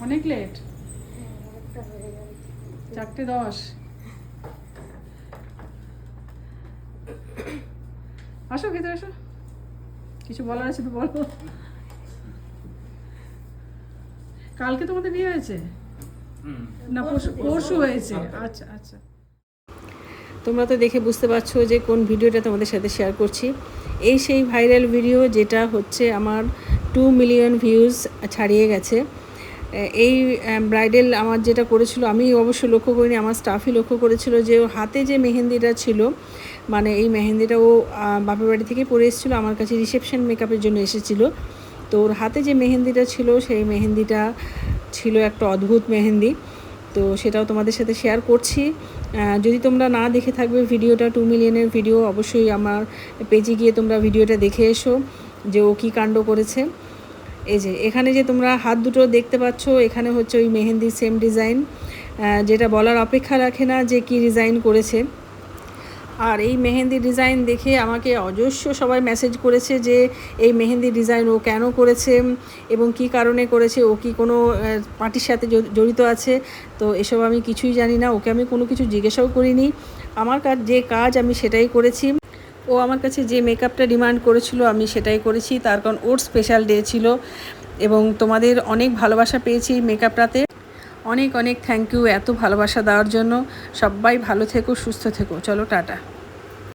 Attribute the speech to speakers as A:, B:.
A: অনেক লেট, 4:10। আসো খেতে আসো, কিছু বলার আছে তো বলো। কালকে তোমাদের বিয়ে হয়েছে না পরশু হয়েছে? আচ্ছা আচ্ছা। তোমরা তো দেখে বুঝতে পারছো যে কোন ভিডিওটা তোমাদের সাথে শেয়ার করছি। এই সেই ভাইরাল ভিডিও যেটা হচ্ছে আমার 2 মিলিয়ন ভিউজ ছাড়িয়ে গেছে। এই ব্রাইডাল আমার যেটা করেছিল, আমি অবশ্য লক্ষ্য করিনি, আমার স্টাফই লক্ষ্য করেছিল যে ও হাতে যে মেহেন্দিটা ছিল, মানে এই মেহেন্দিটা ও বাপের বাড়ি থেকে পরে এসেছিলো, আমার কাছে রিসেপশন মেকআপের জন্য এসেছিলো। তো ওর হাতে যে মেহেন্দিটা ছিল সেই মেহেন্দিটা ছিল একটা অদ্ভুত মেহেন্দি। তো সেটাও তোমাদের সাথে শেয়ার করছি। যদি তোমরা না দেখে থাকবে ভিডিওটা, 2 মিলিয়নের ভিডিও, অবশ্যই আমার পেজে গিয়ে তোমরা ভিডিওটা দেখে এসো যে ও কী কাণ্ড করেছে। এই যে এখানে যে তোমরা হাত দুটো দেখতে পাচ্ছ, এখানে হচ্ছে ওই মেহেন্দির সেম ডিজাইন, যেটা বলার অপেক্ষা রাখে না যে কী ডিজাইন করেছে। আর এই মেহেন্দি ডিজাইন দেখে আমাকে অজস্র সবাই মেসেজ করেছে যে এই মেহেন্দি ডিজাইন ও কেন করেছে এবং কি কারণে করেছে, ও কি কোনো পার্টির সাথে জড়িত আছে। তো এসব আমি কিছুই জানি না, ওকে আমি কোনো কিছু জিজ্ঞাসাও করিনি। আমার যে কাজ আমি সেটাই করেছি। ও আমার কাছে যে মেকআপটা ডিমান্ড করেছিল আমি সেটাই করেছি, তার কারণ ওর স্পেশাল ডে ছিল। এবং তোমাদের অনেক ভালোবাসা পেয়েছি এই মেকআপটাতে। অনেক অনেক থ্যাংক ইউ এত ভালোবাসা দেওয়ার জন্য। সবাই ভালো থেকো, সুস্থ থেকো। চলো টাটা।